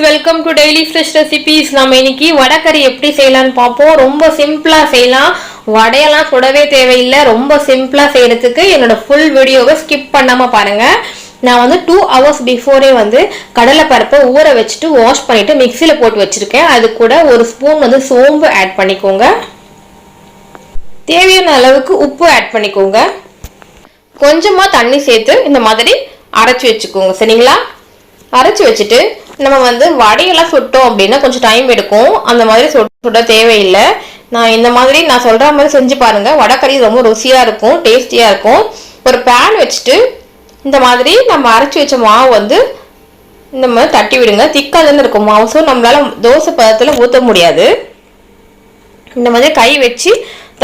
welcome to daily fresh recipes. நாம இன்னைக்கு வடகறி எப்படி செய்யலாம்னு பாப்போம். ரொம்ப சிம்பிளா செய்யலாம். வடையெல்லாம் சுடவே தேவையில்லை. ரொம்ப சிம்பிளா செய்யறதுக்கு என்னோட full வீடியோவை skip பண்ணாம பாருங்க. நான் வந்து 2 hours பிஃபோரே வந்து கடலை பருப்பை ஊற வச்சுட்டு வாஷ் பண்ணிட்டு மிக்ஸில போட்டு வச்சிருக்கேன். அது கூட ஒரு ஸ்பூன் வந்து சோம்பு ஆட் பண்ணிக்கோங்க. தேவையான அளவுக்கு உப்பு ஆட் பண்ணிக்கோங்க. கொஞ்சமா தண்ணி சேர்த்து இந்த மாதிரி அரைச்சு வச்சுக்கோங்க. சரிங்களா? அரைச்சு வச்சுட்டு நம்ம வந்து வடையெல்லாம் சுட்டோம் அப்படின்னா கொஞ்சம் டைம் எடுக்கும். அந்த மாதிரி சுட தேவையில்லை. நான் இந்த மாதிரி நான் சொல்ற மாதிரி செஞ்சு பாருங்க. வடைக்கறி ரொம்ப ருசியா இருக்கும், டேஸ்டியா இருக்கும். ஒரு பேன் வச்சுட்டு இந்த மாதிரி நம்ம அரைச்சி வச்ச மாவு வந்து இந்த மாதிரி தட்டி விடுங்க. திக்காக தானே இருக்கும் மாவு, ஸோ நம்மளால தோசை பதத்தில் ஊற்ற முடியாது. இந்த மாதிரி கை வச்சு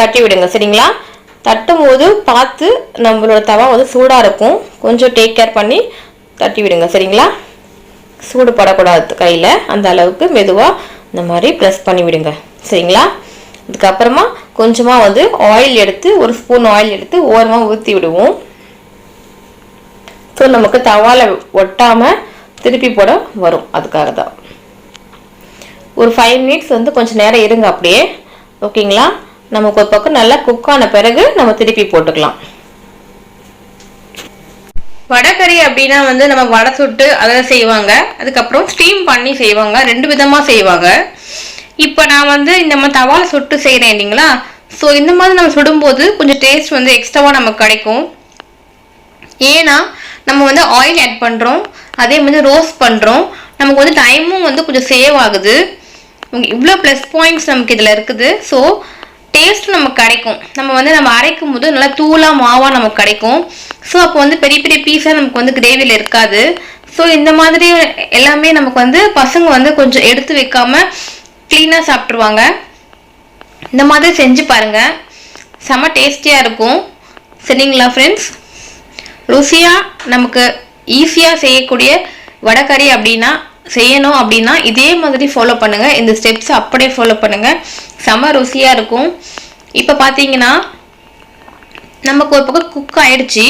தட்டி விடுங்க. சரிங்களா? தட்டும் போது பார்த்து நம்மளோட தவா வந்து சூடாக இருக்கும். கொஞ்சம் டேக் கேர் பண்ணி தட்டி விடுங்க. சரிங்களா? சூடு படக்கூடாது கையில், அந்த அளவுக்கு மெதுவாக இந்த மாதிரி ப்ரெஸ் பண்ணி விடுங்க. சரிங்களா? இதுக்கப்புறமா கொஞ்சமாக வந்து ஆயில் எடுத்து ஒரு ஸ்பூன் ஆயில் எடுத்து ஓரமாக ஊற்றி விடுவோம். ஸோ நமக்கு தவால ஒட்டாமல் திருப்பி போட வரும். அதுக்காக தான் ஒரு 5 minutes வந்து கொஞ்சம் நேரம் இருங்க அப்படியே. ஓகேங்களா? நமக்கு ஒரு பக்கம் நல்லா குக் ஆன பிறகு நம்ம திருப்பி போட்டுக்கலாம். வடகறி அப்படின்னா வந்து நம்ம வடை சுட்டு அதை செய்வாங்க, அதுக்கப்புறம் ஸ்டீம் பண்ணி செய்வாங்க. 2 விதமாக செய்வாங்க. இப்போ நான் வந்து இந்த மாதிரி தவால சுட்டு செய்கிறேன் இல்லைங்களா? ஸோ இந்த மாதிரி நம்ம சுடும்போது கொஞ்சம் டேஸ்ட் வந்து எக்ஸ்ட்ராவாக நமக்கு கிடைக்கும். ஏன்னா நம்ம வந்து ஆயில் ஆட் பண்ணுறோம், அதே மாதிரி ரோஸ்ட் பண்ணுறோம். நமக்கு வந்து டைமும் வந்து கொஞ்சம் சேவ் ஆகுது. இவ்வளோ ப்ளஸ் பாயிண்ட்ஸ் நமக்கு இதில் இருக்குது. ஸோ டேஸ்ட் நமக்கு கிடைக்கும். நம்ம அரைக்கும் போது நல்லா தூளாக மாவாக நமக்கு கிடைக்கும். ஸோ அப்போ வந்து பெரிய பெரிய பீஸாக நமக்கு வந்து கிரேவியில் இருக்காது. ஸோ இந்த மாதிரி எல்லாமே நமக்கு வந்து பசங்க வந்து கொஞ்சம் எடுத்து வைக்காம க்ளீனாக சாப்பிட்ருவாங்க. இந்த மாதிரி செஞ்சு பாருங்க, செம்ம டேஸ்டியாக இருக்கும். சரிங்களா ஃப்ரெண்ட்ஸ்? ருசியாக நமக்கு ஈஸியாக செய்யக்கூடிய வடகறி அப்படின்னா செய்யணும் அப்படின்னா இதே மாதிரி ஃபாலோ பண்ணுங்க. இந்த ஸ்டெப்ஸ் அப்படியே ஃபாலோ பண்ணுங்க, செம ருசியா இருக்கும். இப்போ பார்த்தீங்கன்னா நமக்கு ஒரு பக்கம் குக் ஆயிடுச்சு.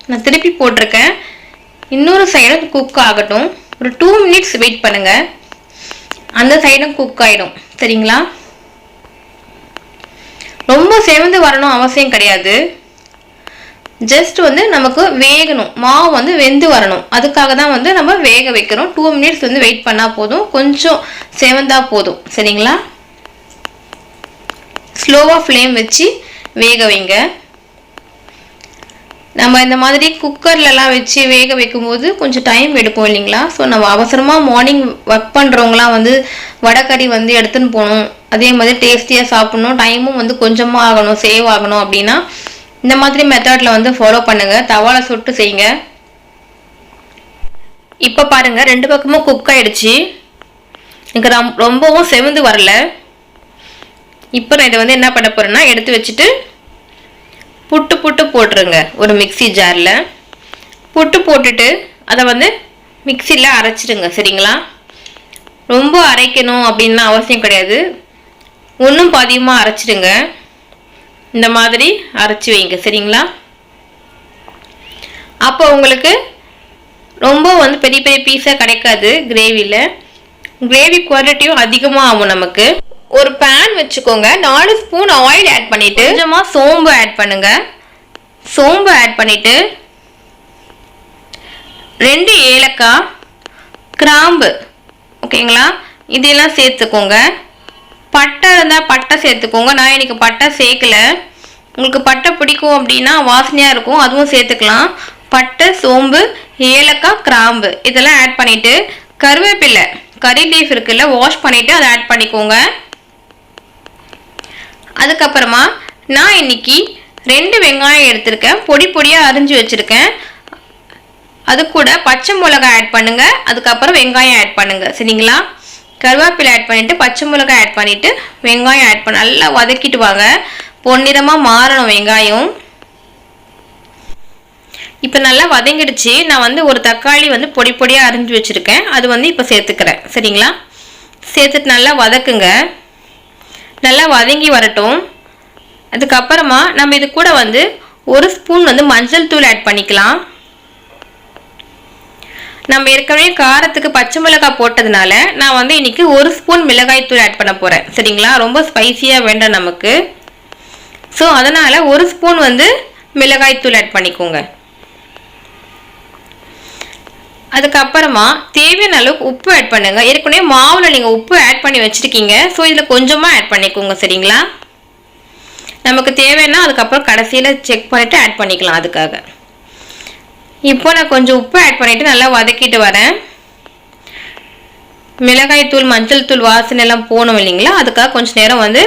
நான் திருப்பி போட்டிருக்கேன். இன்னொரு சைடும் குக் ஆகட்டும். ஒரு 2 minutes வெயிட் பண்ணுங்க, அந்த சைடும் குக் ஆயிடும். சரிங்களா? ரொம்ப செவந்து வரணும் அவசியம் கிடையாது. ஜஸ்ட் வந்து நமக்கு வேகணும், மாவு வந்து வெந்து வரணும். அதுக்காக தான் வந்து நம்ம வேக வைக்கிறோம். 2 minutes வந்து வெயிட் பண்ணால் போதும், கொஞ்சம் செவந்தா போதும். சரிங்களா? ஸ்லோவாக ஃப்ளேம் வச்சு வேக வைங்க. நம்ம இந்த மாதிரி குக்கர்லலாம் வச்சு வேக வைக்கும்போது கொஞ்சம் டைம் எடுக்கும் இல்லைங்களா? ஸோ நம்ம அவசரமாக மார்னிங் ஒர்க் பண்ணுறவங்களாம் வந்து வடகறி வந்து எடுத்துன்னு போகணும், அதே மாதிரி டேஸ்டியாக சாப்பிட்ணும், டைமும் வந்து கொஞ்சமாக ஆகணும், சேவ் ஆகணும் அப்படின்னா இந்த மாதிரி மெத்தட்ல வந்து ஃபாலோ பண்ணுங்க. தவால சுட்டு செய்யுங்க. இப்போ பாருங்க 2 பக்கமும் குக் ஆயிடுச்சு. எனக்கு ரொம்பவும் செவந்து வரல. இப்போ நான் இதை வந்து என்ன பண்ண போறேன்னா எடுத்து வச்சுட்டு புட்டு போட்டுருங்க. ஒரு மிக்ஸி ஜாரில் புட்டு போட்டுட்டு அதை வந்து மிக்சியில் அரைச்சிடுங்க. சரிங்களா? ரொம்ப அரைக்கணும் அப்படின்னு அவசியம் கிடையாது. ஒன்றும் பாதியமாக அரைச்சிடுங்க. இந்த மாதிரி அரைச்சி வைங்க. சரிங்களா? அப்போ உங்களுக்கு ரொம்ப வந்து பெரிய பெரிய பீஸாக கிடைக்காது. கிரேவி குவான்டிட்டியும் அதிகமாக ஆகும். நமக்கு ஒரு பேன் வச்சுக்கோங்க. 4 ஸ்பூன் ஆயில் ஆட் பண்ணிட்டு கொஞ்சமாக சோம்பு ஆட் பண்ணுங்க. சோம்பு ஆட் பண்ணிட்டு 2 ஏலக்காய், கிராம்பு, ஓகேங்களா, இதெல்லாம் சேர்த்துக்கோங்க. பட்டை இருந்தால் பட்டை சேர்த்துக்கோங்க. நான் இன்னைக்கு பட்டை சேர்க்கல. உங்களுக்கு பட்டை பிடிக்கும் அப்படின்னா வாசனையாக இருக்கும், அதுவும் சேர்த்துக்கலாம். பட்டை, சோம்பு, ஏலக்காய், கிராம்பு இதெல்லாம் ஆட் பண்ணிவிட்டு கருவேப்பிலை, கறி லீஃப் இருக்குல்ல, வாஷ் பண்ணிவிட்டு அதை ஆட் பண்ணிக்கோங்க. அதுக்கப்புறமா நான் இன்னைக்கு 2 வெங்காயம் எடுத்திருக்கேன், பொடியாக அரிஞ்சு வச்சுருக்கேன். அது கூட பச்சை மிளகாய் ஆட் பண்ணுங்க. அதுக்கப்புறம் வெங்காயம் ஆட் பண்ணுங்க. சரிங்களா? கருவேப்பிலை ஆட் பண்ணிட்டு பச்சை மிளகாய் ஆட் பண்ணிட்டு வெங்காயம் ஆட் பண்ண நல்லா வதக்கிட்டு வாங்க. பொன்னிறமாக மாறணும் வெங்காயம். இப்போ நல்லா வதங்கிடுச்சு. நான் வந்து ஒரு தக்காளி வந்து பொடியாக அரிஞ்சு வச்சுருக்கேன், அது வந்து இப்போ சேர்த்துக்கிறேன். சரிங்களா? சேர்த்துட்டு நல்லா வதக்குங்க. நல்லா வதங்கி வரட்டும். அதுக்கப்புறமா நம்ம இது கூட வந்து 1 ஸ்பூன் வந்து மஞ்சள் தூள் ஆட் பண்ணிக்கலாம். நம்ம ஏற்கனவே காரத்துக்கு பச்சை மிளகாய் போட்டதுனால நான் வந்து இன்னைக்கு 1 ஸ்பூன் மிளகாய் தூள் ஆட் பண்ண போறேன். சரிங்களா? ரொம்ப ஸ்பைசியா வேண்டாம் நமக்கு. ஸோ அதனால 1 ஸ்பூன் வந்து மிளகாய் தூள் ஆட் பண்ணிக்கோங்க. அதுக்கப்புறமா தேவையான அளவுக்கு உப்பு ஆட் பண்ணுங்க. ஏற்கனவே மாவுல நீங்க உப்பு ஆட் பண்ணி வச்சிருக்கீங்க. ஸோ இதுல கொஞ்சமா ஆட் பண்ணிக்கோங்க. சரிங்களா? நமக்கு தேவைன்னா அதுக்கப்புறம் கடைசியில செக் பண்ணிட்டு ஆட் பண்ணிக்கலாம். அதுக்காக இப்போ நான் கொஞ்சம் உப்பு ஆட் பண்ணிட்டு நல்லா வதக்கிட்டு வரேன். மிளகாய் தூள் மஞ்சள் தூள் வாசனை எல்லாம் போகணும் இல்லைங்களா? அதுக்காக கொஞ்சம் நேரம் வந்து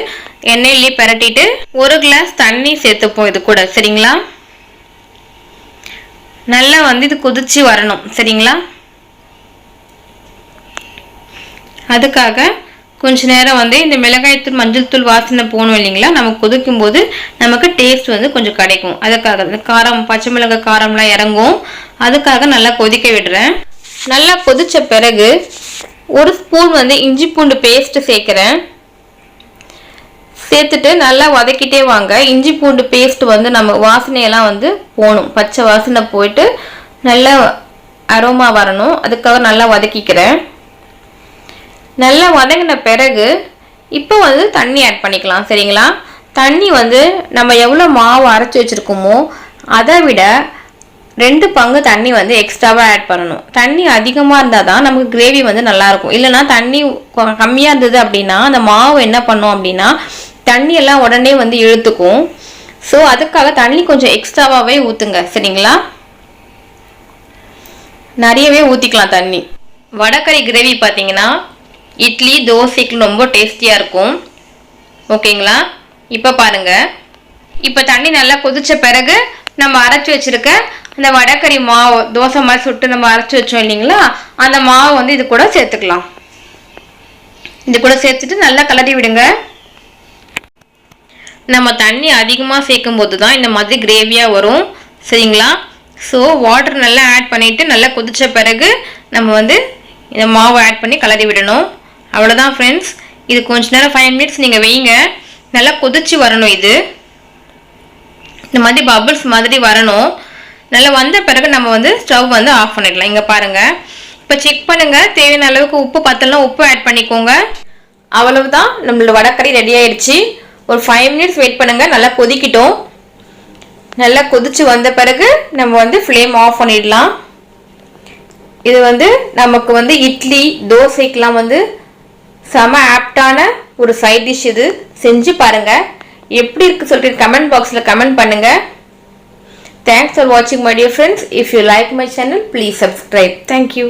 எண்ணெயிலேயே பரட்டிட்டு 1 கிளாஸ் தண்ணி சேர்த்துப்போம் இது கூட. சரிங்களா? நல்லா வந்து இது கொதிச்சு வரணும். சரிங்களா? அதுக்காக கொஞ்ச நேரம் வந்து இந்த மிளகாய் தூள் மஞ்சள் தூள் வாசனை போகணும் இல்லைங்களா? நமக்கு கொதிக்கும் போது நமக்கு டேஸ்ட் வந்து கொஞ்சம் கிடைக்கும். அதுக்காக இந்த காரம் பச்சை மிளகாய் காரம்லாம் இறங்கும். அதுக்காக நல்லா கொதிக்க விடுறேன். நல்லா கொதிச்ச பிறகு 1 ஸ்பூன் வந்து இஞ்சி பூண்டு பேஸ்ட் சேர்க்கிறேன். சேர்த்துட்டு நல்லா வதக்கிட்டே வாங்க. இஞ்சி பூண்டு பேஸ்ட் வந்து நம்ம வாசனையெல்லாம் வந்து போகணும். பச்சை வாசனை போயிட்டு நல்லா அரோமா வரணும். அதுக்காக நல்லா வதக்கிக்கிறேன். நல்லா வதங்கின பிறகு இப்போ வந்து தண்ணி ஆட் பண்ணிக்கலாம். சரிங்களா? தண்ணி வந்து நம்ம எவ்வளோ மாவு அரைச்சி வச்சுருக்கோமோ அதை விட 2 பங்கு தண்ணி வந்து எக்ஸ்ட்ராவாக ஆட் பண்ணணும். தண்ணி அதிகமாக இருந்தால் தான் நமக்கு கிரேவி வந்து நல்லாயிருக்கும். இல்லைனா தண்ணி கம்மியாக இருந்தது அப்படின்னா அந்த மாவு என்ன பண்ணோம் அப்படின்னா தண்ணி எல்லாம் உடனே வந்து இழுத்துக்கும். ஸோ அதுக்காக தண்ணி கொஞ்சம் எக்ஸ்ட்ராவாகவே ஊற்றுங்க. சரிங்களா? நிறையவே ஊற்றிக்கலாம் தண்ணி. வடகறி கிரேவி பார்த்தீங்கன்னா இட்லி தோசைக்கு ரொம்ப டேஸ்டியாக இருக்கும். ஓகேங்களா? இப்போ பாருங்க. இப்போ தண்ணி நல்லா கொதிச்ச பிறகு நம்ம அரைச்சி வச்சிருக்க அந்த வடகறி மாவு தோசை மாதிரி சுட்டு நம்ம அரைச்சி வச்சோம் இல்லைங்களா? அந்த மாவு வந்து இது கூட சேர்த்துக்கலாம். இது கூட சேர்த்துட்டு நல்லா கலரி விடுங்க. நம்ம தண்ணி அதிகமாக சேர்க்கும் போது தான் இந்த மாதிரி கிரேவியாக வரும். சரிங்களா? ஸோ வாட்டர் நல்லா ஆட் பண்ணிவிட்டு நல்லா கொதிச்ச பிறகு நம்ம வந்து இந்த மாவு ஆட் பண்ணி கலரி விடணும். அவ்வளோதான் ஃப்ரெண்ட்ஸ். இது கொஞ்ச நேரம் 5 மினிட்ஸ் நீங்கள் வைங்க. நல்லா கொதிச்சு வரணும். இது இந்த மாதிரி பபிள்ஸ் மாதிரி வரணும். நல்லா வந்த பிறகு நம்ம வந்து ஸ்டவ் வந்து ஆஃப் பண்ணிடலாம். இங்கே பாருங்கள். இப்போ செக் பண்ணுங்கள். தேவையான அளவுக்கு உப்பு பத்தலாம் உப்பு ஆட் பண்ணிக்கோங்க. அவ்வளவுதான், நம்மளோட வடகறி ரெடி ஆயிடுச்சு. ஒரு 5 மினிட்ஸ் வெயிட் பண்ணுங்க. நல்லா கொதிக்கிட்டோம். நல்லா கொதிச்சு வந்த பிறகு நம்ம வந்து ஃப்ளேம் ஆஃப் பண்ணிடலாம். இது வந்து நமக்கு வந்து இட்லி தோசைக்கெல்லாம் வந்து செம ஆப்டான ஒரு சைட் டிஷ். இது செஞ்சு பாருங்க. எப்படி இருக்கு சொல்லிட்டு கமெண்ட் பாக்ஸில் கமெண்ட் பண்ணுங்க. தேங்க்ஸ் ஃபார் வாட்சிங் my dear friends. If you like my channel please subscribe. Thank you.